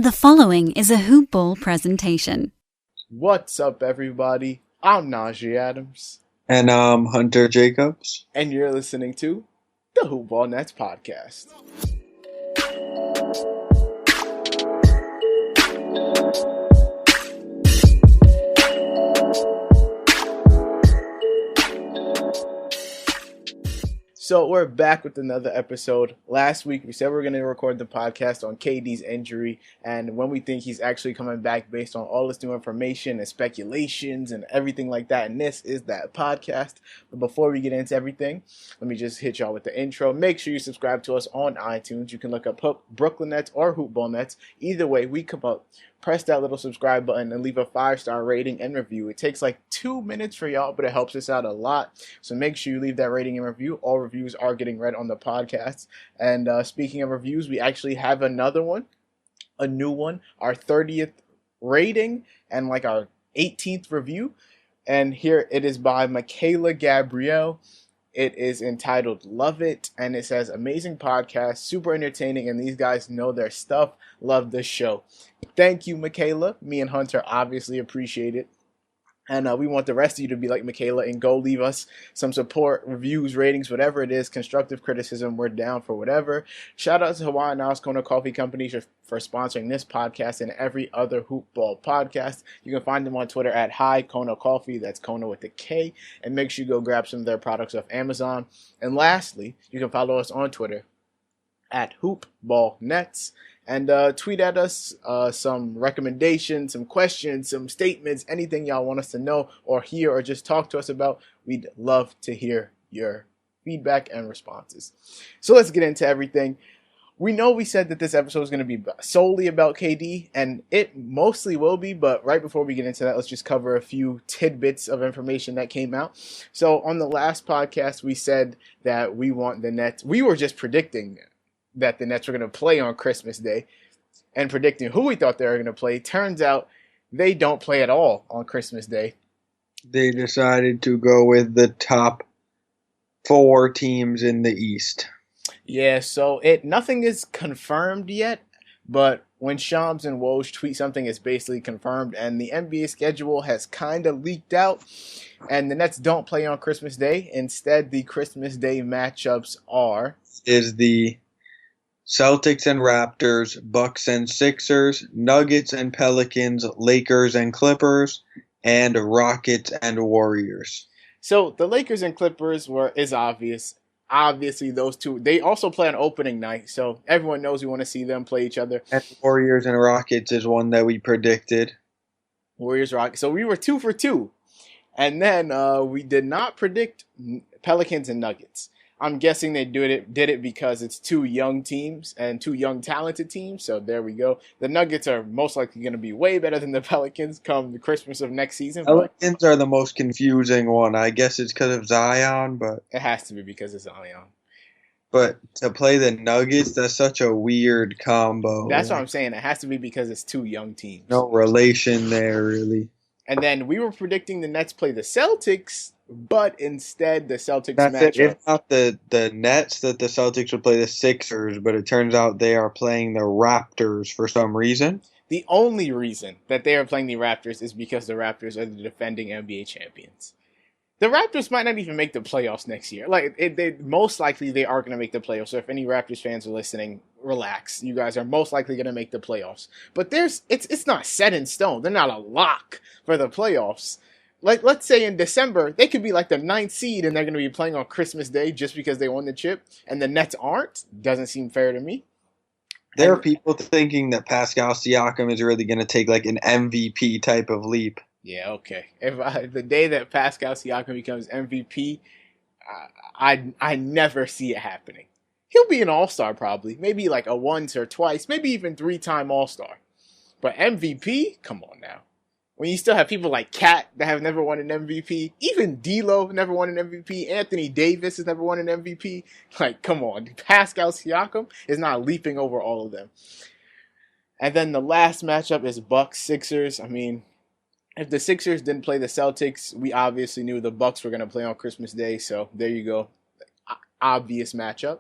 The following is a Hoop Ball presentation. What's up, everybody? I'm Najee Adams. And I'm Hunter Jacobs. And you're listening to the Hoop Ball Nets podcast. So we're back with another episode. Last week we said we were going to record the podcast on KD's injury and when we think he's actually coming back based on all this new information and speculations and everything like that. And this is that podcast. But before we get into everything, let me just hit y'all with the intro. Make sure you subscribe to us on iTunes. You can look up Brooklyn Nets or Hoop Ball Nets. Either way, we come up. Press that little subscribe button and leave a 5-star rating and review. It takes like 2 minutes for y'all, but it helps us out a lot. So make sure you leave that rating and review. All reviews are getting read on the podcast. And speaking of reviews, we actually have another one, a new one, our 30th rating and like our 18th review. And here it is by Michaela Gabrielle. It is entitled Love It, and it says, amazing podcast, super entertaining, and these guys know their stuff. Love the show. Thank you, Michaela. Me and Hunter obviously appreciate it. And we want the rest of you to be like Michaela and go leave us some support, reviews, ratings, whatever it is, constructive criticism. We're down for whatever. Shout out to Hawaiian Isles Kona Coffee Company for sponsoring this podcast and every other Hoop Ball podcast. You can find them on Twitter at Hi Kona Coffee. That's Kona with a K. And make sure you go grab some of their products off Amazon. And lastly, you can follow us on Twitter at Hoop Ball Nets. And tweet at us some recommendations, some questions, some statements, anything y'all want us to know or hear or just talk to us about. We'd love to hear your feedback and responses. So let's get into everything. We know we said that this episode is going to be solely about KD, and it mostly will be, but right before we get into that, let's just cover a few tidbits of information that came out. So on the last podcast, we said that we want the Nets. We were just predicting that the Nets were going to play on Christmas Day and predicting who we thought they were going to play. Turns out they don't play at all on Christmas Day. They decided to go with the top 4 teams in the East. Yeah, so nothing is confirmed yet, but when Shams and Woj tweet something, it's basically confirmed, and the NBA schedule has kind of leaked out, and the Nets don't play on Christmas Day. Instead, the Christmas Day matchups is the Celtics and Raptors, Bucks and Sixers, Nuggets and Pelicans, Lakers and Clippers, and Rockets and Warriors. So the Lakers and Clippers is obvious. Obviously, those two. They also play on opening night, so everyone knows we want to see them play each other. And Warriors and Rockets is one that we predicted. Warriors, Rockets. So we were 2 for 2. And then we did not predict Pelicans and Nuggets. I'm guessing they did it because it's 2 young teams and 2 young talented teams. So there we go. The Nuggets are most likely going to be way better than the Pelicans come the Christmas of next season. Pelicans are the most confusing one. I guess it's because of Zion, but it has to be because of Zion. But to play the Nuggets, that's such a weird combo. That's what I'm saying. It has to be because it's 2 young teams. No relation there, really. And then we were predicting the Nets play the Celtics, but instead the Celtics match up. It's not the Nets that the Celtics would play the Sixers, but it turns out they are playing the Raptors for some reason. The only reason that they are playing the Raptors is because the Raptors are the defending NBA champions. The Raptors might not even make the playoffs next year. Most likely they are going to make the playoffs. So if any Raptors fans are listening, relax. You guys are most likely going to make the playoffs. But it's not set in stone. They're not a lock for the playoffs. Like, let's say in December, they could be like the 9th seed and they're going to be playing on Christmas Day just because they won the chip. And the Nets aren't. Doesn't seem fair to me. There are people thinking that Pascal Siakam is really going to take like an MVP type of leap. Yeah, okay. If the day that Pascal Siakam becomes MVP, I never see it happening. He'll be an all-star probably. Maybe like a once or twice, maybe even 3-time all-star. But MVP? Come on now. When you still have people like Kat that have never won an MVP, even D'Lo never won an MVP, Anthony Davis has never won an MVP. Like, come on. Pascal Siakam is not leaping over all of them. And then the last matchup is Bucks-Sixers. I mean, if the Sixers didn't play the Celtics, we obviously knew the Bucks were going to play on Christmas Day. So there you go. Obvious matchup.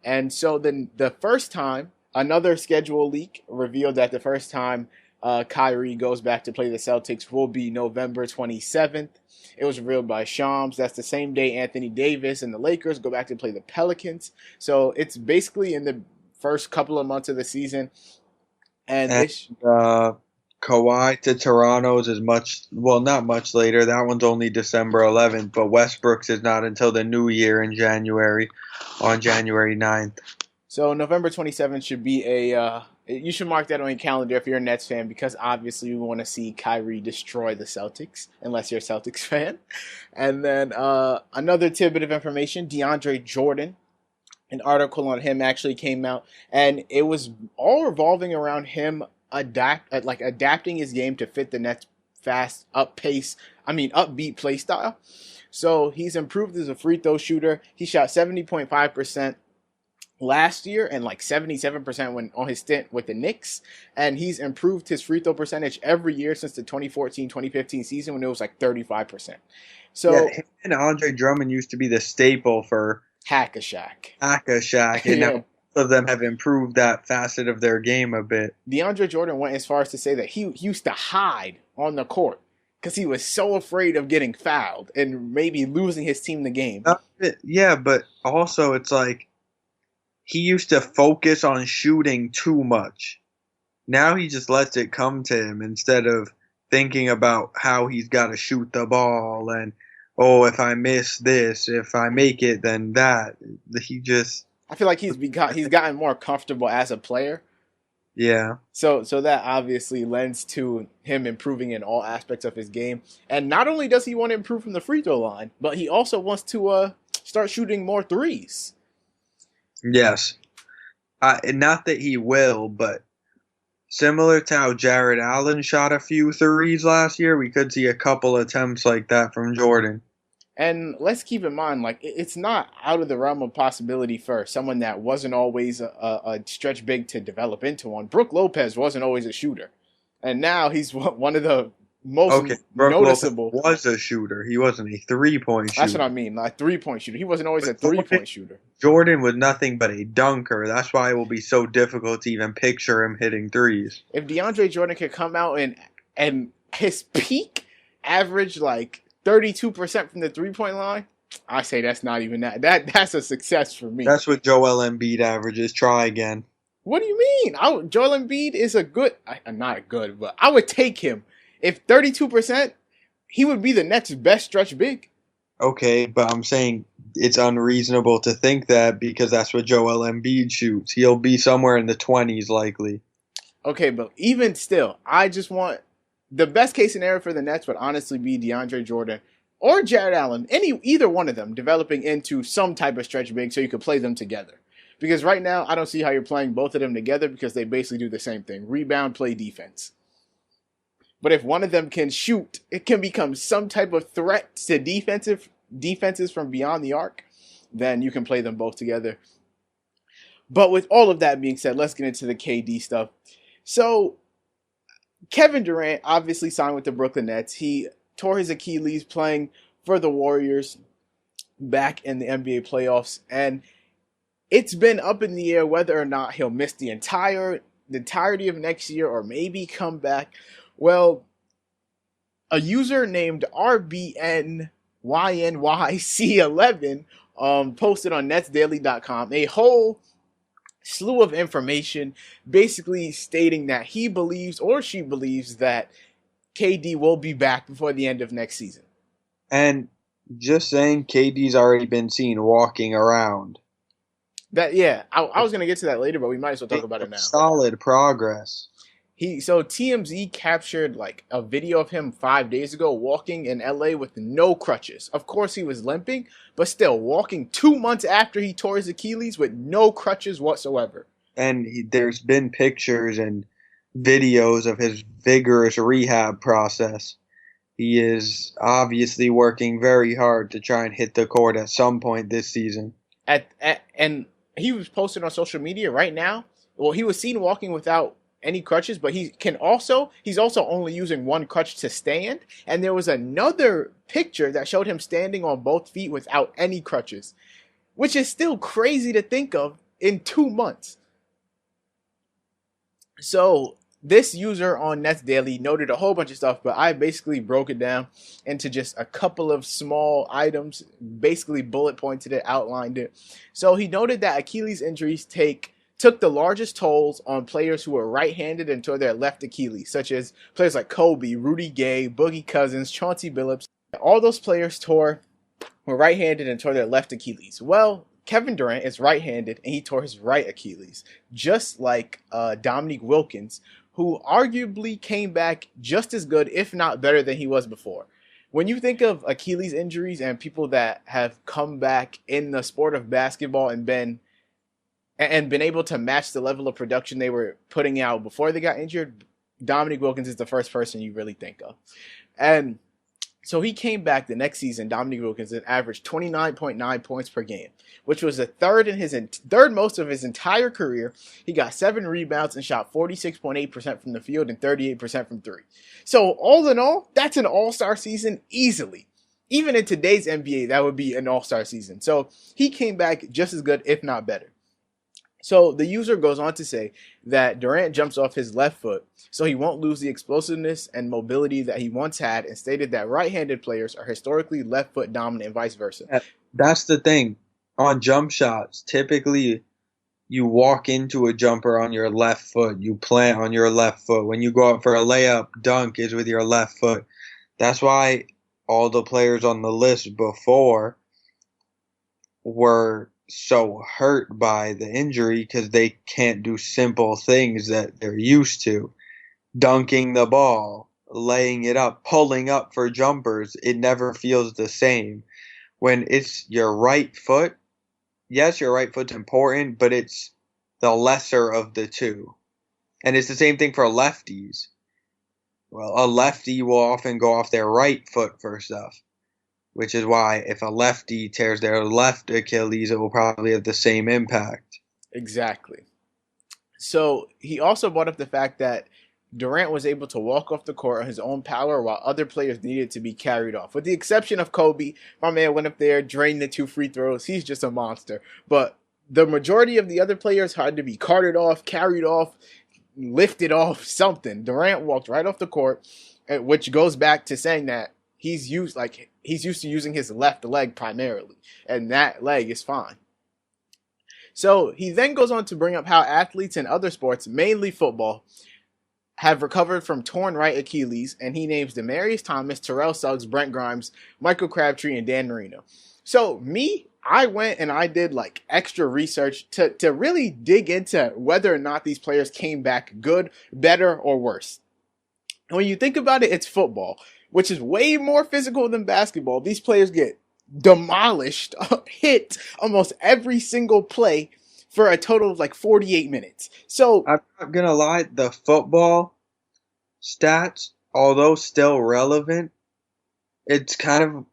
And so then the first time Another schedule leak revealed that the first time Kyrie goes back to play the Celtics will be November 27th. It was revealed by Shams. That's the same day Anthony Davis and the Lakers go back to play the Pelicans. So it's basically in the first couple of months of the season. And Kawhi to Toronto's is not much later. That one's only December 11th, but Westbrook's is not until the new year in January, on January 9th. So November 27th should be you should mark that on your calendar if you're a Nets fan, because obviously we want to see Kyrie destroy the Celtics, unless you're a Celtics fan. And then another tidbit of information, DeAndre Jordan, an article on him actually came out, and it was all revolving around him adapting his game to fit the Nets' fast, upbeat play style. So he's improved as a free throw shooter. He shot 70.5% last year and like 77% when on his stint with the Knicks, and he's improved his free throw percentage every year since the 2014-2015 season when it was like 35%. So yeah, him and Andre Drummond used to be the staple for Hack-a-Shaq, and now both of them have improved that facet of their game a bit. DeAndre Jordan went as far as to say that he used to hide on the court because he was so afraid of getting fouled and maybe losing his team the game. Yeah, but also it's like he used to focus on shooting too much. Now he just lets it come to him instead of thinking about how he's got to shoot the ball and, if I miss this, if I make it, then that. I feel like he's gotten more comfortable as a player. Yeah. So that obviously lends to him improving in all aspects of his game. And not only does he want to improve from the free throw line, but he also wants to start shooting more threes. Yes. Not that he will, but similar to how Jared Allen shot a few threes last year, we could see a couple attempts like that from Jordan. And let's keep in mind, like, it's not out of the realm of possibility for someone that wasn't always a stretch big to develop into one. Brook Lopez wasn't always a shooter, and now he's one of the most noticeable. Lopez was a shooter. He wasn't a 3-point shooter. That's what I mean, like 3-point shooter. He wasn't always a 3-point shooter. Jordan was nothing but a dunker. That's why it will be so difficult to even picture him hitting threes. If DeAndre Jordan could come out and his peak average like 32% from the 3-point line, I say that's not even that. That's a success for me. That's what Joel Embiid averages. Try again. What do you mean? Joel Embiid is but I would take him. If 32%, he would be the next best stretch big. Okay, but I'm saying it's unreasonable to think that because that's what Joel Embiid shoots. He'll be somewhere in the 20s likely. Okay, but even still, I just want the best case scenario for the Nets would honestly be DeAndre Jordan or Jared Allen, either one of them developing into some type of stretch big so you could play them together. Because right now, I don't see how you're playing both of them together because they basically do the same thing. Rebound, play defense. But if one of them can shoot, it can become some type of threat to defenses from beyond the arc, then you can play them both together. But with all of that being said, let's get into the KD stuff. So, Kevin Durant obviously signed with the Brooklyn Nets. He tore his Achilles playing for the Warriors back in the NBA playoffs. And it's been up in the air whether or not he'll miss the entirety of next year or maybe come back. Well, a user named RBNYNYC11 posted on netsdaily.com a whole slew of information basically stating that he believes or she believes that KD will be back before the end of next season. And just saying, KD's already been seen walking around. I was going to get to that later, but we might as well talk about it now. Solid progress. So TMZ captured like a video of him 5 days ago walking in LA with no crutches. Of course he was limping, but still walking 2 months after he tore his Achilles with no crutches whatsoever. And there's been pictures and videos of his vigorous rehab process. He is obviously working very hard to try and hit the court at some point this season. And he was posted on social media right now. Well, he was seen walking without any crutches, but he's also only using one crutch to stand. And there was another picture that showed him standing on both feet without any crutches, which is still crazy to think of in 2 months. So this user on Nets Daily noted a whole bunch of stuff, but I basically broke it down into just a couple of small items, basically bullet pointed it, outlined it. So he noted that Achilles injuries took the largest tolls on players who were right-handed and tore their left Achilles, such as players like Kobe, Rudy Gay, Boogie Cousins, Chauncey Billups. All those players were right-handed and tore their left Achilles. Well, Kevin Durant is right-handed and he tore his right Achilles, just like Dominique Wilkins, who arguably came back just as good, if not better, than he was before. When you think of Achilles injuries and people that have come back in the sport of basketball and been able to match the level of production they were putting out before they got injured, Dominique Wilkins is the first person you really think of. And so he came back the next season, Dominique Wilkins, and averaged 29.9 points per game, which was the third most of his entire career. He got 7 rebounds and shot 46.8% from the field and 38% from three. So all in all, that's an all-star season easily. Even in today's NBA, that would be an all-star season. So he came back just as good, if not better. So the user goes on to say that Durant jumps off his left foot so he won't lose the explosiveness and mobility that he once had, and stated that right-handed players are historically left foot dominant and vice versa. That's the thing. On jump shots, typically you walk into a jumper on your left foot. You plant on your left foot. When you go up for a layup, dunk is with your left foot. That's why all the players on the list before were so hurt by the injury, because they can't do simple things that they're used to. Dunking the ball, laying it up, pulling up for jumpers, it never feels the same. When it's your right foot, yes, your right foot's important, but it's the lesser of the two. And it's the same thing for lefties. Well, a lefty will often go off their right foot for stuff, which is why if a lefty tears their left Achilles, it will probably have the same impact. Exactly. So he also brought up the fact that Durant was able to walk off the court on his own power while other players needed to be carried off. With the exception of Kobe, my man went up there, drained the 2 free throws. He's just a monster. But the majority of the other players had to be carted off, carried off, lifted off, something. Durant walked right off the court, which goes back to saying that he's used to using his left leg primarily, and that leg is fine. So he then goes on to bring up how athletes in other sports, mainly football, have recovered from torn right Achilles, and he names Demaryius Thomas, Terrell Suggs, Brent Grimes, Michael Crabtree, and Dan Marino. So I went and I did like extra research to really dig into whether or not these players came back good, better, or worse. And when you think about it, it's football, which is way more physical than basketball. These players get demolished, hit almost every single play for a total of like 48 minutes. So I'm not going to lie, the football stats, although still relevant, it's kind of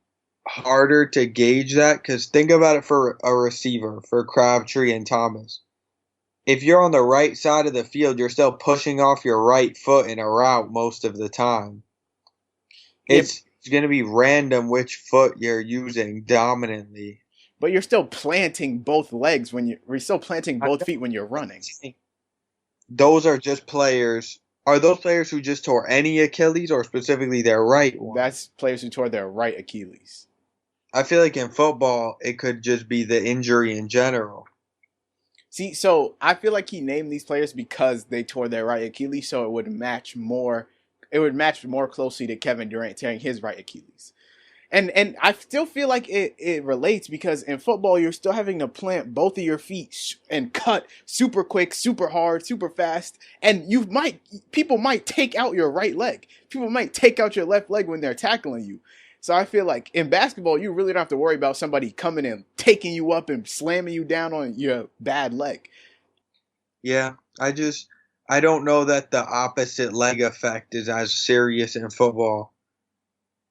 harder to gauge that, because think about it for a receiver, for Crabtree and Thomas. If you're on the right side of the field, you're still pushing off your right foot in a route most of the time. It's going to be random which foot you're using dominantly. But you're still planting both legs we're still planting both feet when you're running. Those are just players. Are those players who just tore any Achilles, or specifically their right one? That's players who tore their right Achilles. I feel like in football, it could just be the injury in general. See, so I feel like he named these players because they tore their right Achilles, so it would match more closely to Kevin Durant tearing his right Achilles. And I still feel like it relates, because in football, you're still having to plant both of your feet and cut super quick, super hard, super fast. And people might take out your right leg. People might take out your left leg when they're tackling you. So I feel like in basketball, you really don't have to worry about somebody coming in, taking you up and slamming you down on your bad leg. Yeah, I don't know that the opposite leg effect is as serious in football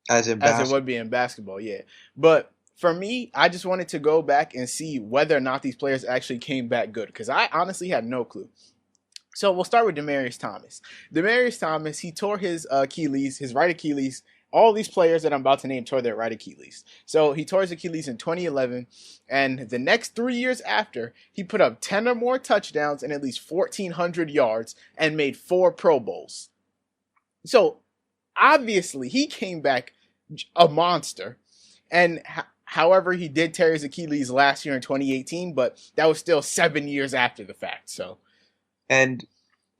as in basketball. As it would be in basketball, yeah. But for me, I just wanted to go back and see whether or not these players actually came back good, because I honestly had no clue. So we'll start with Demaryius Thomas. Demaryius Thomas, he tore his Achilles, his right Achilles, all these players that I'm about to name tore their right Achilles. So he tore his Achilles in 2011, and the next 3 years after, he put up 10 or more touchdowns and at least 1,400 yards and made 4 Pro Bowls. So obviously he came back a monster, and however, he did tear his Achilles last year in 2018, but that was still 7 years after the fact. So, and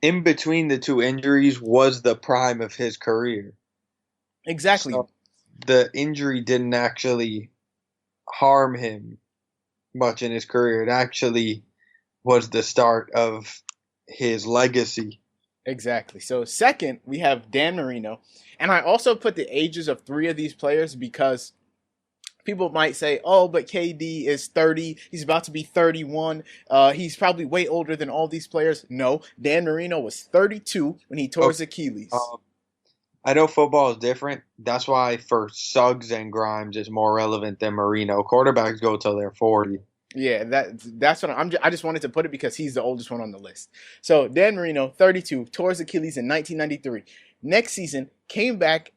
in between the 2 injuries was the prime of his career. Exactly. So the injury didn't actually harm him much in his career. It actually was the start of his legacy. Exactly. So second, we have Dan Marino. And I also put the ages of 3 of these players because people might say, oh, but KD is 30. He's about to be 31. He's probably way older than all these players. No, Dan Marino was 32 when he tore his Achilles. I know football is different. That's why for Suggs and Grimes it's more relevant than Marino. Quarterbacks go till they're 40. Yeah, that's what I just wanted to put it because he's the oldest one on the list. So Dan Marino, 32, tore his Achilles in 1993. Next season, came back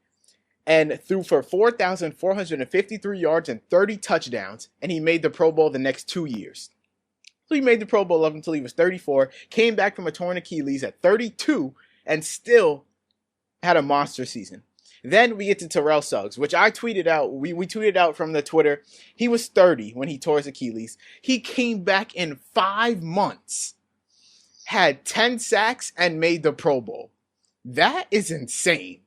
and threw for 4,453 yards and 30 touchdowns, and he made the Pro Bowl the next 2 years. So he made the Pro Bowl up until he was 34, came back from a torn Achilles at 32, and still had a monster season. Then we get to Terrell Suggs, which I tweeted out. We tweeted out from the Twitter. He was 30 when he tore his Achilles. He came back in 5 months, had 10 sacks, and made the Pro Bowl. That is insane.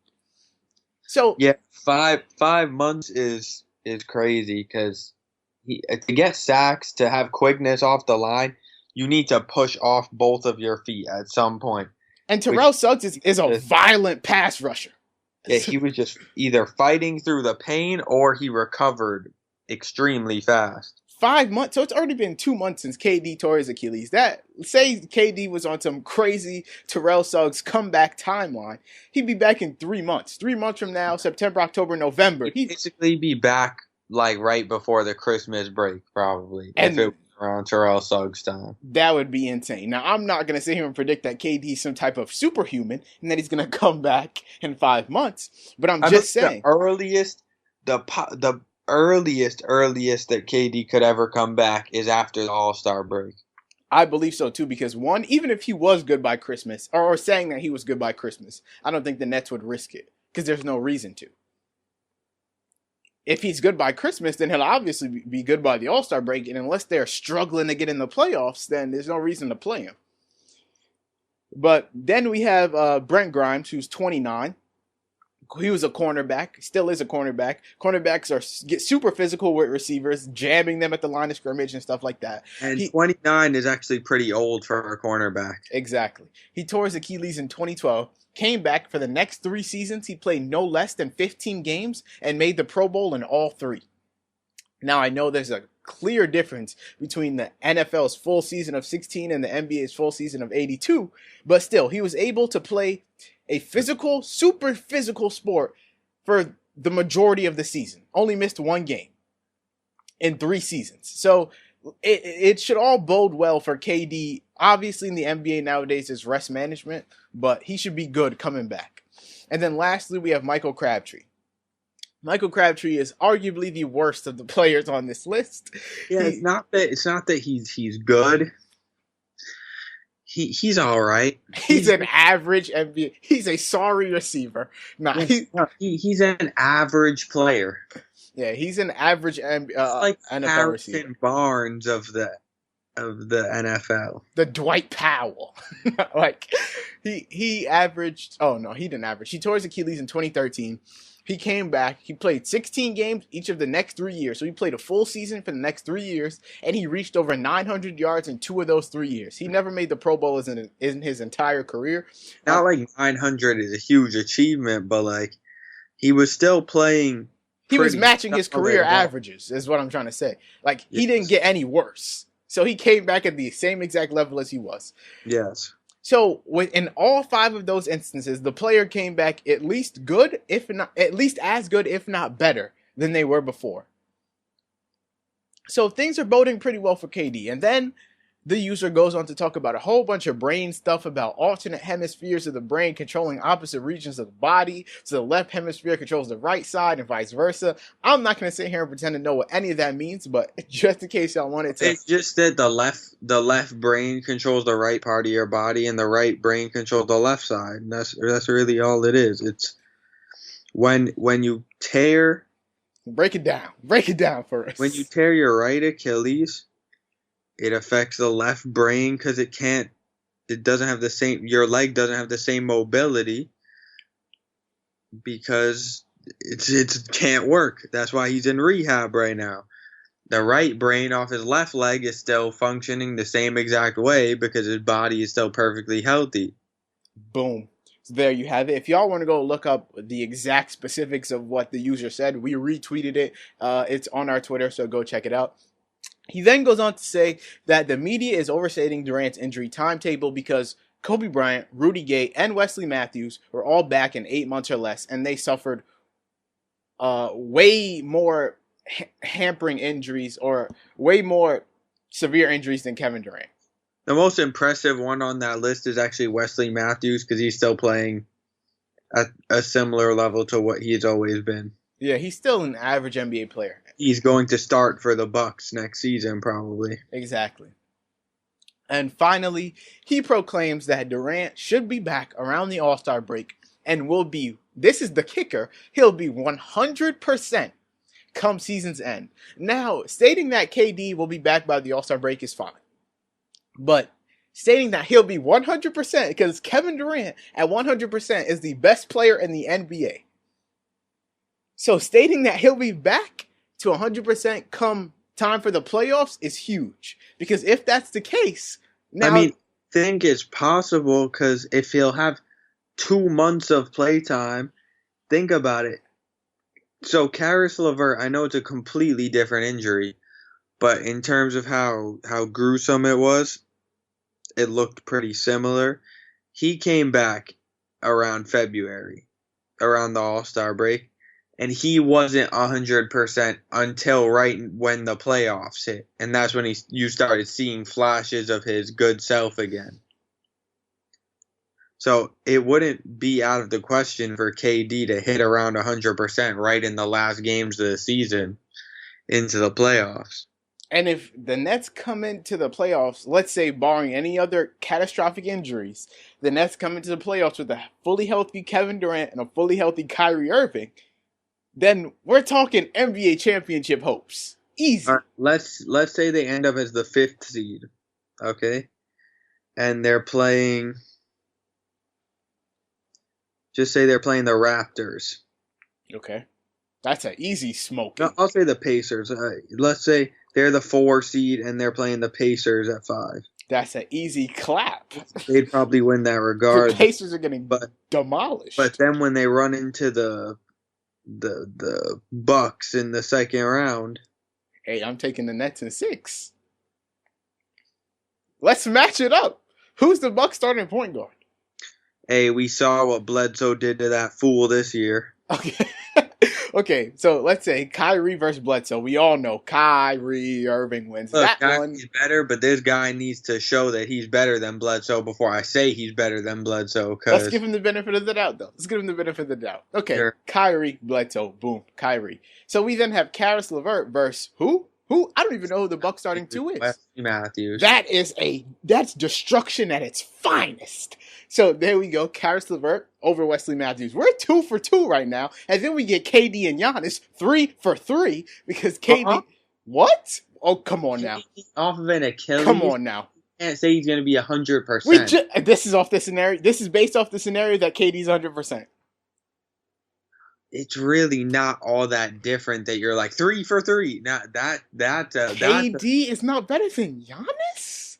So yeah, 5 months is crazy because to get sacks, to have quickness off the line, you need to push off both of your feet at some point. And Terrell Suggs is a violent pass rusher. Yeah, he was just either fighting through the pain or he recovered extremely fast. 5 months. So it's already been 2 months since KD tore his Achilles. Say KD was on some crazy Terrell Suggs comeback timeline, he'd be back in 3 months. 3 months from now, September, October, November. He'd basically be back like right before the Christmas break, probably. And if it was around Terrell Suggs time. That would be insane. Now, I'm not going to sit here and predict that KD is some type of superhuman and that he's going to come back in 5 months. But I'm just saying. The earliest that KD could ever come back is after the All-Star break. I believe so too, because one, even if he was good by Christmas, or saying that he was good by Christmas, I don't think the Nets would risk it, because there's no reason to. If he's good by Christmas, then he'll obviously be good by the All-Star break, and unless they're struggling to get in the playoffs, then there's no reason to play him. But then we have Brent Grimes, who's 29. He was a cornerback, still is a cornerback. Cornerbacks get super physical with receivers, jamming them at the line of scrimmage and stuff like that. And 29 is actually pretty old for a cornerback. Exactly. He tore his Achilles in 2012, came back for the next 3 seasons. He played no less than 15 games and made the Pro Bowl in all 3. Now, I know there's a clear difference between the NFL's full season of 16 and the NBA's full season of 82, but still, he was able to play a physical, super physical sport for the majority of the season. Only missed 1 game in 3 seasons. So it should all bode well for KD. Obviously, in the NBA nowadays, is rest management, but he should be good coming back. And then lastly, we have Michael Crabtree. Michael Crabtree is arguably the worst of the players on this list. Yeah, it's not that he's good. He's all right. He's an average NBA. He's a sorry receiver. He's an average player. Yeah, he's an average like NFL Harrison receiver. Barnes of the NFL. The Dwight Powell. he averaged. Oh no, he didn't average. He tore his Achilles in 2013. He came back. He played 16 games each of the next 3 years. So he played a full season for the next 3 years, and he reached over 900 yards in 2 of those 3 years. He never made the Pro Bowl in his entire career. Not like 900 is a huge achievement, but like he was still playing. He was matching his career averages, is what I'm trying to say. Like, he didn't get any worse. So he came back at the same exact level as he was. Yes. So in all 5 of those instances, the player came back at least good, if not at least as good, if not better than they were before. So things are boding pretty well for KD. And then The user goes on to talk about a whole bunch of brain stuff about alternate hemispheres of the brain controlling opposite regions of the body. So the left hemisphere controls the right side and vice versa. I'm not going to sit here and pretend to know what any of that means, but just in case y'all wanted to. It's just that the left brain controls the right part of your body and the right brain controls the left side. And that's really all it is. It's when you tear. Break it down for us. When you tear your right Achilles, it affects the left brain because your leg doesn't have the same mobility because it can't work. That's why he's in rehab right now. The right brain off his left leg is still functioning the same exact way because his body is still perfectly healthy. Boom. So there you have it. If y'all want to go look up the exact specifics of what the user said, we retweeted it. It's on our Twitter, so go check it out. He then goes on to say that the media is overstating Durant's injury timetable because Kobe Bryant, Rudy Gay, and Wesley Matthews were all back in 8 months or less, and they suffered way more hampering injuries or way more severe injuries than Kevin Durant. The most impressive one on that list is actually Wesley Matthews because he's still playing at a similar level to what he's always been. Yeah, he's still an average NBA player. He's going to start for the Bucks next season, probably. Exactly. And finally, he proclaims that Durant should be back around the All-Star break and will be, this is the kicker, he'll be 100% come season's end. Now, stating that KD will be back by the All-Star break is fine. But stating that he'll be 100%, because Kevin Durant at 100% is the best player in the NBA. So stating that he'll be back to 100% come time for the playoffs is huge. Because if that's the case, now... I think it's possible because if he'll have 2 months of playtime, think about it. So Karis LeVert, I know it's a completely different injury, but in terms of how gruesome it was, it looked pretty similar. He came back around February, around the All-Star break. And he wasn't 100% until right when the playoffs hit. And that's when you started seeing flashes of his good self again. So it wouldn't be out of the question for KD to hit around 100% right in the last games of the season into the playoffs. And if the Nets come into the playoffs, let's say barring any other catastrophic injuries, the Nets come into the playoffs with a fully healthy Kevin Durant and a fully healthy Kyrie Irving, then we're talking NBA championship hopes. Easy. Right, let's say they end up as the 5th seed, okay? And they're playing... Just say they're playing the Raptors. Okay. That's an easy smoke. No, I'll say the Pacers. Let's say they're the 4 seed and they're playing the Pacers at 5. That's an easy clap. They'd probably win that regard. The Pacers are getting demolished. But then when they run into the Bucks in the second round. Hey, I'm taking the Nets in 6. Let's match it up. Who's the Bucks starting point guard? Hey, we saw what Bledsoe did to that fool this year. Okay. Okay, so let's say Kyrie versus Bledsoe. We all know Kyrie Irving wins. Look, that Kyrie's one better, but this guy needs to show that he's better than Bledsoe before I say he's better than Bledsoe. Let's give him the benefit of the doubt, though. Let's give him the benefit of the doubt. Okay, sure. Kyrie, Bledsoe, boom, Kyrie. So we then have Karis LeVert versus who? Who? I don't even know who the Bucks starting 2 is. Wesley Matthews. That's destruction at its finest. So there we go. Karis LeVert over Wesley Matthews. We're 2 for 2 right now. And then we get KD and Giannis 3 for 3 because KD. What? Oh, come on now. Off of an Achilles. Come on now. Can't say he's going to be 100%. This is off the scenario. This is based off the scenario that KD's 100%. It's really not all that different that you're like 3 for 3. Not KD is not better than Giannis.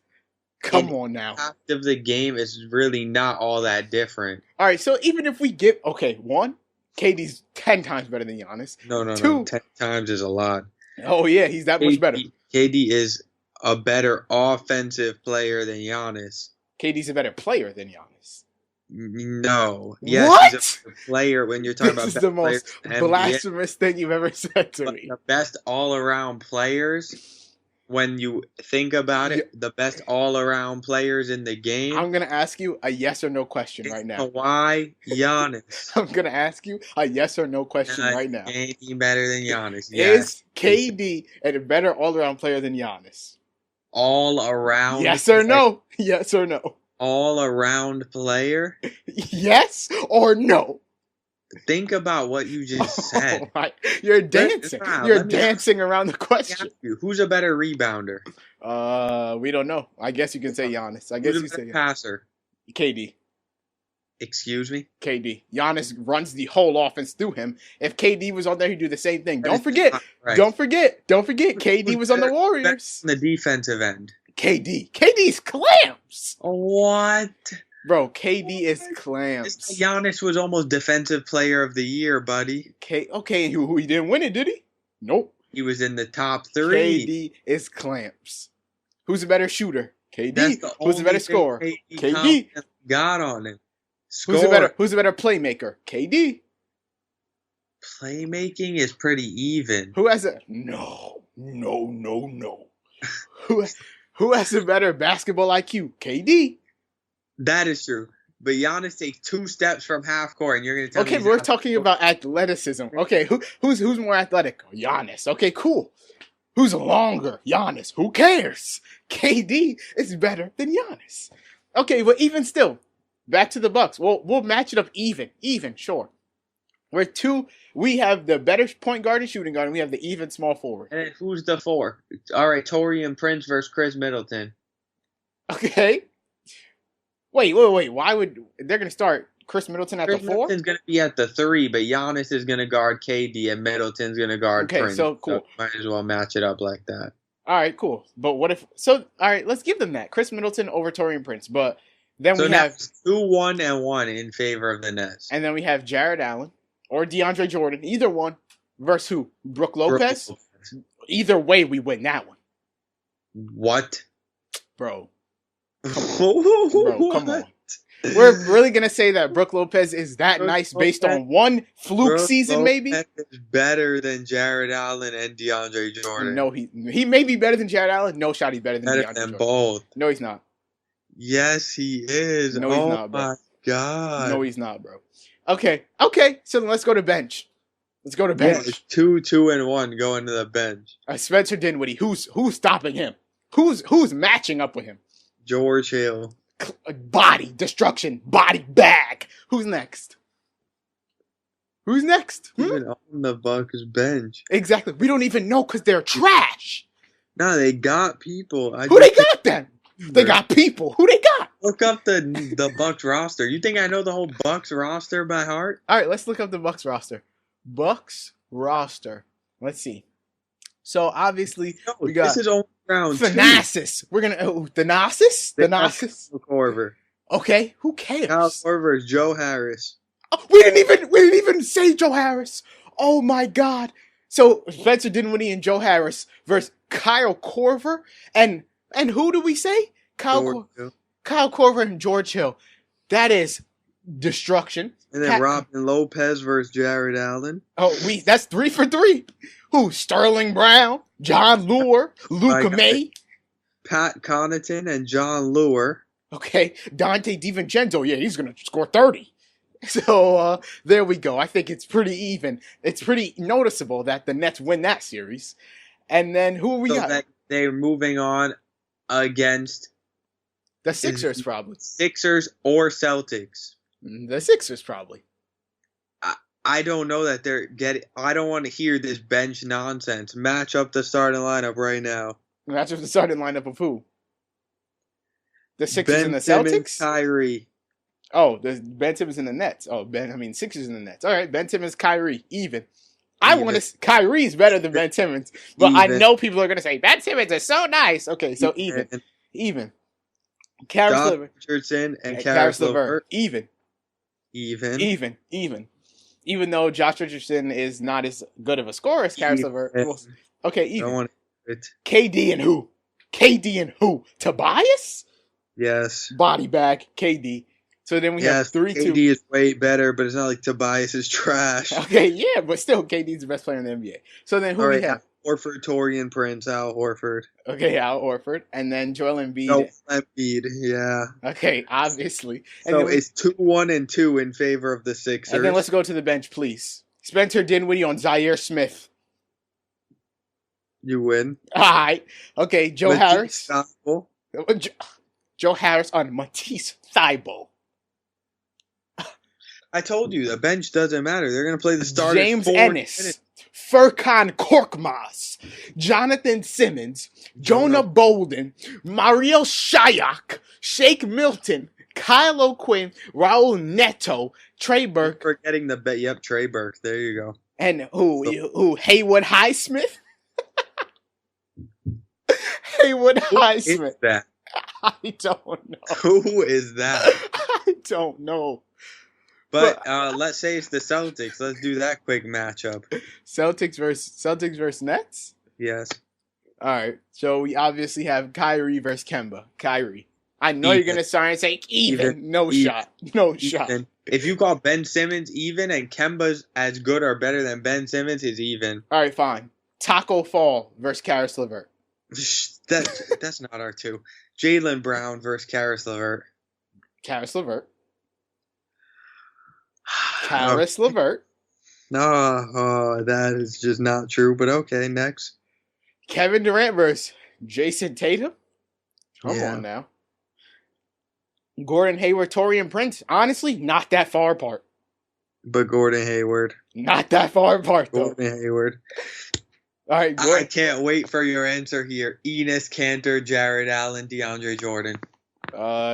Come on now. Half of the game is really not all that different. All right, so even if we get 1, KD's 10 times better than Giannis. No. 2, 10 times is a lot. Oh yeah, he's that much better. KD is a better offensive player than Giannis. KD's a better player than Giannis. No. Yes, what? He's a player when you're talking about this is the most blasphemous thing you've ever said to me. The best all-around players, when you think about it, the best all-around players in the game. I'm going to ask you a yes or no question right now. Kawhi, Giannis. I'm going to ask you a yes or no question right now. Anything better than Giannis? Is KD a better all-around player than Giannis? All around. Yes or no? Yes or no? All around player? Yes or no? Think about what you just said. Oh, you're dancing. You're dancing around the question. Who's a better rebounder? We don't know. I guess you can say Giannis. I guess you say passer. KD. Excuse me? KD. Giannis runs the whole offense through him. If KD was on there, he'd do the same thing. Don't forget. Don't forget. KD was on the Warriors. On the defensive end. KD's clams. What? Bro, KD is clams. Giannis was almost defensive player of the year, buddy. Okay, who he didn't win it, did he? Nope. He was in the top 3. KD is clamps. Who's a better shooter? KD. Who's a better scorer? KD. Got on him. Who's a better playmaker? KD. Playmaking is pretty even. Who has a no. Who has a better basketball IQ? KD. That is true. But Giannis takes 2 steps from half court, and you're going to tell me. Okay, we're talking about athleticism. Okay, who's more athletic? Giannis. Okay, cool. Who's longer? Giannis. Who cares? KD is better than Giannis. Okay, but even still, back to the Bucks. We'll match it up even. Even, sure. We have the better point guard and shooting guard, and we have the even small forward. And who's the 4? All right, Taurean Prince versus Chris Middleton. Okay. Wait. Why would they're going to start Chris Middleton at the 4? Middleton's going to be at the 3, but Giannis is going to guard KD and Middleton's going to guard Prince. Okay, so cool. So might as well match it up like that. All right, cool. But what if all right, let's give them that. Chris Middleton over Taurean Prince. But then we have 2-1-1 in favor of the Nets. And then we have Jared Allen or DeAndre Jordan, either one, versus who? Brook Lopez? Either way, we win that one. What? Bro, come on. We're really going to say that Brook Lopez is that nice based on one fluke season, maybe? Is better than Jared Allen and DeAndre Jordan. No, he may be better than Jared Allen. No shot, he's better than DeAndre Jordan. Both. No, he's not. Yes, he is. No, he's not, bro. Oh, my God. No, he's not, bro. Okay, so let's go to bench. Let's go to bench. Yeah, 2-2-1 going to the bench. Spencer Dinwiddie. Who's stopping him? Who's matching up with him? George Hill. Body destruction. Body bag. Who's next? Even on the Bucks bench. Exactly. We don't even know because they're trash. No, they got people. Who they got then? They got people. Who they got? Look up the Bucks roster. You think I know the whole Bucks roster by heart? All right, let's look up the Bucks roster. Bucks roster. Let's see. So obviously we got. This is only round Thanasis. 2. We're gonna Thanasis. Korver. Okay, who cares? Kyle Korver is Joe Harris. Oh, we didn't even say Joe Harris. Oh my God. So Spencer Dinwiddie and Joe Harris versus Kyle Korver and who do we say? Kyle Korver and George Hill. That is destruction. And then Robin Lopez versus Jared Allen. Oh, that's 3 for 3. Who? Sterling Brown, John Lure, Luka May, Pat Connaughton and John Lure. Okay, Dante DiVincenzo. Yeah, he's gonna score 30. So there we go. I think it's pretty even. It's pretty noticeable that the Nets win that series. And then who we got? They're moving on against the Sixers, probably. Sixers or Celtics. The Sixers, probably. I don't know that they're getting. I don't want to hear this bench nonsense. Match up the starting lineup right now. Match up the starting lineup of who? The Sixers Ben and the Simmons, Celtics? Kyrie. Oh, the Ben Simmons and the Nets. Oh, Sixers and the Nets. All right, Ben Simmons, Kyrie, even. I want to. Kyrie's better than Ben Simmons, but I know people are going to say Ben Simmons is so nice. Okay, so even. Josh Richardson and Karis LeVert. Even. Even though Josh Richardson is not as good of a scorer as Karis LeVert. Okay, even. KD and who? Tobias? Yes. Body bag, KD. So then we have 3-2. KD is way better, but it's not like Tobias is trash. Okay, yeah, but still, KD's the best player in the NBA. So then who we have? Horford, Torian Prince, Al Horford. Okay, Al Horford. And then Joel Embiid. No, Embiid, yeah. Okay, obviously. And So then it's 2-1 and 2 in favor of the Sixers. And then let's go to the bench, please. Spencer Dinwiddie on Zaire Smith. You win. All right. Okay, Joe Harris. Thybulle. Joe Harris on Matisse Thybulle. I told you, the bench doesn't matter. They're going to play the starters. James Ennis. Furkan Korkmaz. Jonathan Simmons. Jonah Bolden. Mario Shayak. Shake Milton. Kyle O'Quinn. Raul Neto. Trey Burke. Forgetting the bet. Yep, Trey Burke. There you go. And who? Haywood Highsmith? Haywood Highsmith. Who is that? I don't know. Who is that? I don't know. But let's say it's the Celtics. Let's do that quick matchup. Celtics versus Nets? Yes. All right. So we obviously have Kyrie versus Kemba. Kyrie. I know you're going to start and say even. No shot. If you call Ben Simmons even and Kemba's as good or better than Ben Simmons, is even. All right, fine. Taco Fall versus Karis LeVert. That's not our two. Jaylen Brown versus Karis LeVert. Karis LeVert. Karis LeVert. No, that is just not true. But okay, next. Kevin Durant versus Jason Tatum. Come on now. Gordon Hayward, Torian Prince. Honestly, not that far apart. But Gordon Hayward. Not that far apart, though. Gordon Hayward. All right, I can't wait for your answer here. Enes Kanter, Jared Allen, DeAndre Jordan.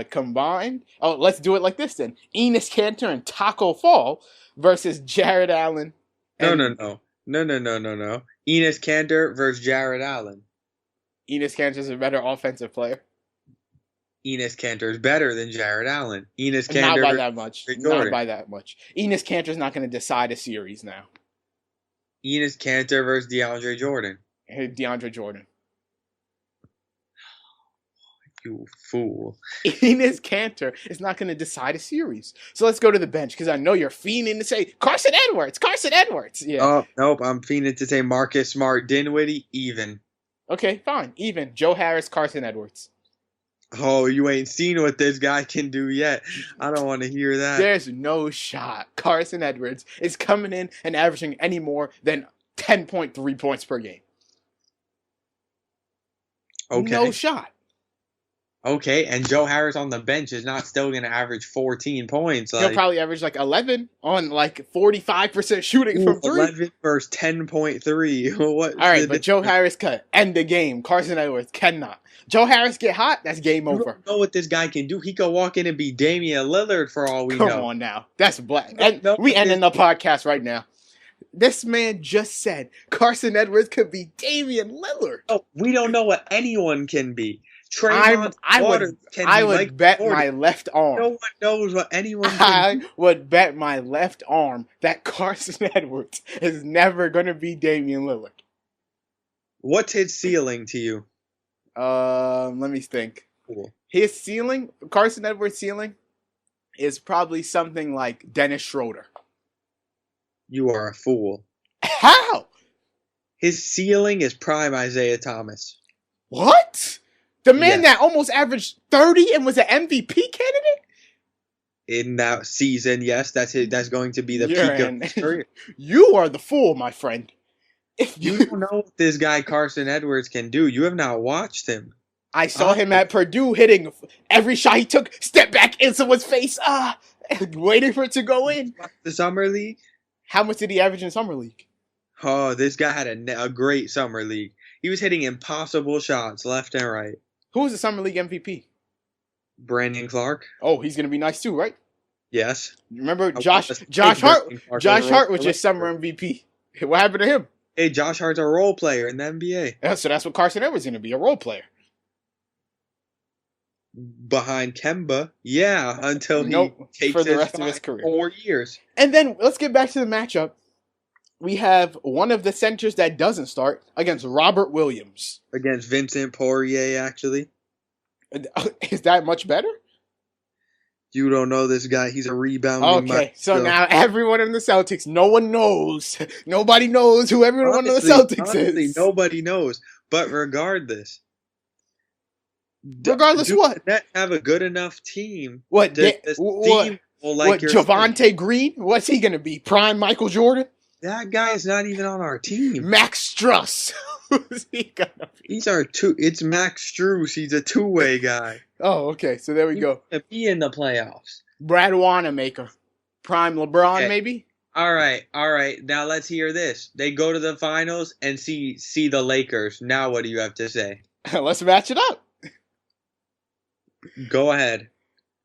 Combined? Oh, let's do it like this then. Enes Kanter and Taco Fall versus Jared Allen. No. Enes Kanter versus Jared Allen. Enes Kanter is a better offensive player. Enes Kanter is better than Jared Allen. Enes Kanter not by that much. Not by that much. Enes Kanter is not going to decide a series now. Enes Kanter versus DeAndre Jordan. DeAndre Jordan. You fool. Enes Kanter is not going to decide a series. So let's go to the bench because I know you're fiending to say Carson Edwards. Yeah. Oh, nope. I'm fiending to say Marcus Smart, Dinwiddie, even. Okay, fine. Even. Joe Harris, Carson Edwards. Oh, you ain't seen what this guy can do yet. I don't want to hear that. There's no shot Carson Edwards is coming in and averaging any more than 10.3 points per game. Okay. No shot. Okay, and Joe Harris on the bench is not still going to average 14 points. He'll probably average like 11 on like 45% shooting from 3. 11 versus 10.3. What? All right, but Joe Harris could end the game. Carson Edwards cannot. Joe Harris get hot, that's game over. You don't know what this guy can do. He could walk in and be Damian Lillard for all we know. Come on now. That's black. We ending the podcast right now. This man just said Carson Edwards could be Damian Lillard. Oh, we don't know what anyone can be. I would bet my left arm. No one knows what anyone can I would bet my left arm that Carson Edwards is never going to be Damian Lillard. What's his ceiling to you? Let me think. Cool. His ceiling, Carson Edwards' ceiling, is probably something like Dennis Schroeder. You are a fool. How? His ceiling is prime Isaiah Thomas. What? The man that almost averaged 30 and was an MVP candidate? In that season, yes, that's going to be the peak of his career. You are the fool, my friend. If you don't know what this guy Carson Edwards can do, you have not watched him. I saw him at Purdue hitting every shot he took, step back in someone's face, waiting for it to go in. The Summer League? How much did he average in Summer League? Oh, this guy had a great Summer League. He was hitting impossible shots left and right. Who was the Summer League MVP? Brandon Clark. Oh, he's going to be nice too, right? Yes. Remember Josh Hart? Josh Hart was just Summer MVP. What happened to him? Hey, Josh Hart's a role player in the NBA. Yeah, so that's what Carson Edwards is going to be, a role player. Behind Kemba, yeah, until he takes for the rest of his career. 4 years. And then let's get back to the matchup. We have one of the centers that doesn't start against Robert Williams. Against Vincent Poirier, actually. Is that much better? You don't know this guy. He's a rebounding. Okay, so now everyone in the Celtics, no one knows. Nobody knows who everyone in the Celtics is. Nobody knows. But regardless. Regardless what? The Nets have a good enough team. What? What Javonte Green? What's he going to be? Prime Michael Jordan? That guy is not even on our team. Max Struss. Who's he going to be? It's Max Strus. He's a two-way guy. Oh, okay. So there we go. Be in the playoffs. Brad Wanamaker. Prime LeBron, maybe? All right. Now let's hear this. They go to the finals and see the Lakers. Now what do you have to say? Let's match it up. Go ahead.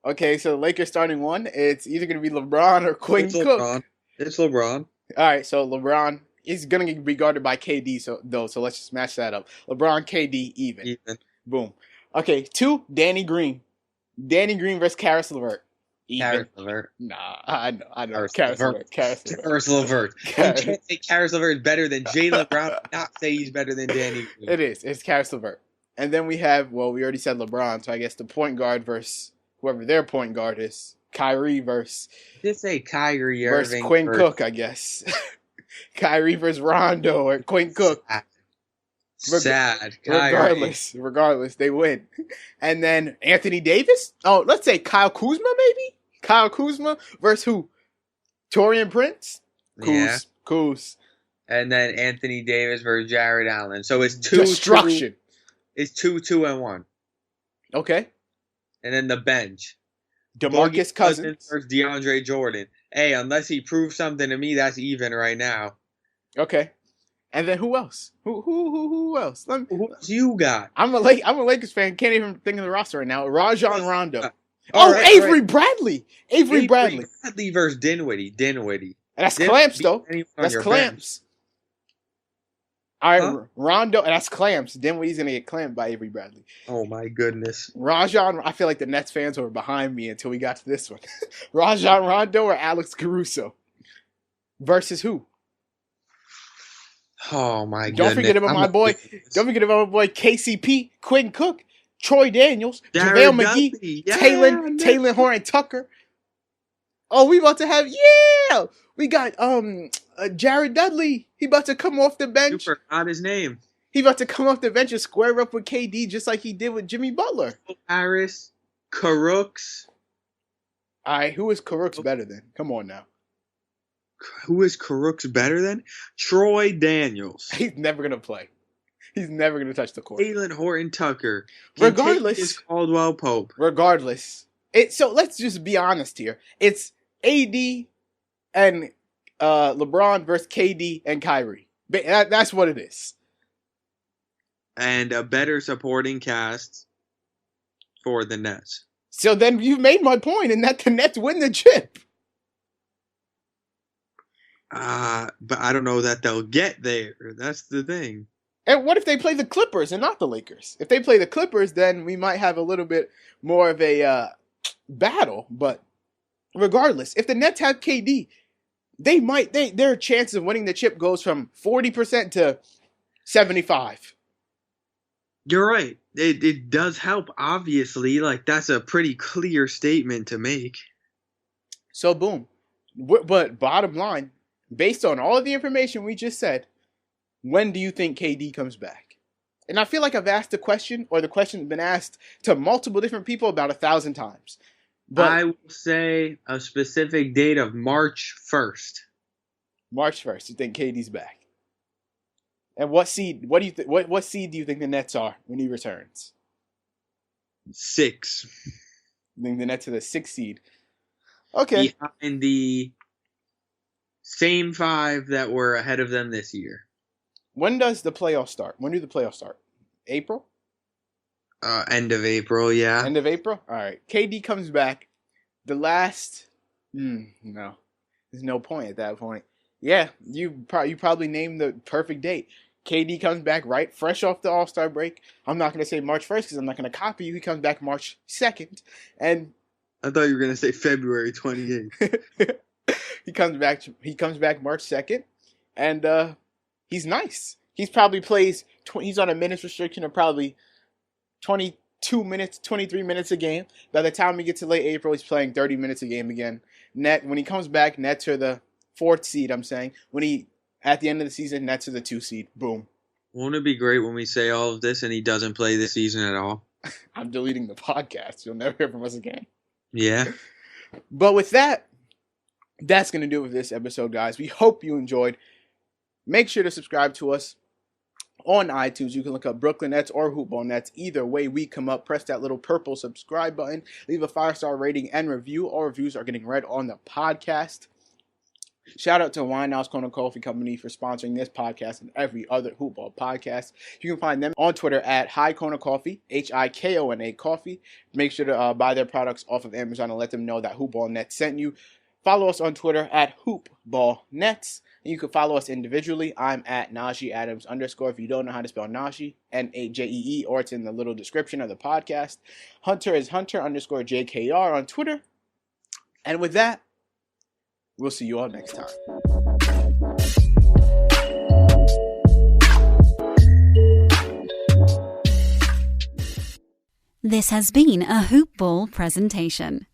Okay, so the Lakers starting one. It's either going to be LeBron or Quinn Cook. It's LeBron. All right, so LeBron is going to be guarded by KD, so let's just match that up. LeBron, KD, even. Boom. Okay, 2, Danny Green. Danny Green versus Karis LeVert. Karis LeVert. Nah, I know. Karis LeVert. Karis LeVert. You can't say Karis LeVert is better than Jaylen Brown. Not say he's better than Danny Green. It is. It's Karis LeVert. And then we have, we already said LeBron, so I guess the point guard versus whoever their point guard is. Kyrie versus... Just say Kyrie Irving versus Quinn Cook, I guess. Kyrie versus Rondo or Quinn Cook. Sad. Regardless, they win. And then Anthony Davis? Oh, let's say Kyle Kuzma, maybe? Kyle Kuzma versus who? Torian Prince? Kuz. And then Anthony Davis versus Jared Allen. So it's 2 destruction. It's 2-2-1. Okay. And then the bench. DeMarcus Cousins versus DeAndre Jordan. Hey, unless he proves something to me, that's even right now. Okay. And then who else? Who else? Who else you got? I'm a Lakers fan. Can't even think of the roster right now. Rajon Rondo. Avery Bradley. Avery Bradley. Bradley versus Dinwiddie. And that's clamps, though. That's clamps. All right, Rondo, and that's clamps. Dinwiddie's going to get clamped by Avery Bradley. Oh, my goodness. Rajon, I feel like the Nets fans were behind me until we got to this one. Rajon Rondo or Alex Caruso? Versus who? Oh, my goodness. Don't forget about my boy KCP, Quinn Cook, Troy Daniels, JaVale McGee, Taylor Horton Tucker. Oh, we about to have, we got Jared Dudley. He about to come off the bench. You forgot his name. He about to come off the bench and square up with KD just like he did with Jimmy Butler. Harris, Carooks. All right, who is Carooks better than? Come on now. Who is Carooks better than? Troy Daniels. He's never going to play. He's never going to touch the court. Taylor Horton Tucker. Regardless. Caldwell Pope. Regardless. So let's just be honest here. It's AD and LeBron versus KD and Kyrie. That's what it is. And a better supporting cast for the Nets. So then you've made my point in that the Nets win the chip. But I don't know that they'll get there. That's the thing. And what if they play the Clippers and not the Lakers? If they play the Clippers, then we might have a little bit more of a battle. But regardless, if the Nets have KD, their chance of winning the chip goes from 40% to 75%. You're right. It does help, obviously. Like, that's a pretty clear statement to make. So, boom. But bottom line, based on all of the information we just said, when do you think KD comes back? And I feel like I've asked the question, or the question's been asked to multiple different people about 1,000 times. But I will say a specific date of March 1st. March 1st, you think KD's back? And what seed? What do you what seed do you think the Nets are when he returns? 6. You think the Nets are the 6th seed? Okay. Behind the same 5 that were ahead of them this year. When does the playoffs start? When do the playoffs start? April? End of April, yeah. End of April? All right. KD comes back. The last... no. There's no point at that point. Yeah, you probably named the perfect date. KD comes back right fresh off the All-Star break. I'm not going to say March 1st because I'm not going to copy you. He comes back March 2nd. And I thought you were going to say February 28th. He comes back March 2nd. And he's nice. He's probably plays... he's on a minutes restriction of probably 20 2 minutes, 23 minutes a game. By the time we get to late April, he's playing 30 minutes a game again. When he comes back, Nets are the 4th seed, I'm saying. At the end of the season, Nets are the 2 seed. Boom. Won't it be great when we say all of this and he doesn't play this season at all? I'm deleting the podcast. You'll never hear from us again. Yeah. But with that, that's going to do it for this episode, guys. We hope you enjoyed. Make sure to subscribe to us on iTunes. You can look up Brooklyn Nets or Hoopball Nets. Either way we come up, press that little purple subscribe button. Leave a 5-star rating and review. All reviews are getting read on the podcast. Shout out to Winehouse Kona Coffee Company for sponsoring this podcast and every other Hoopball podcast. You can find them on Twitter at HiKona Coffee, HIKONA Coffee. Make sure to buy their products off of Amazon and let them know that Hoopball Nets sent you. Follow us on Twitter at Hoopball Nets. And you can follow us individually. I'm at Najee Adams _ if you don't know how to spell Najee, Najee, or it's in the little description of the podcast. Hunter is Hunter _ JKR on Twitter. And with that, we'll see you all next time. This has been a Hoop Ball presentation.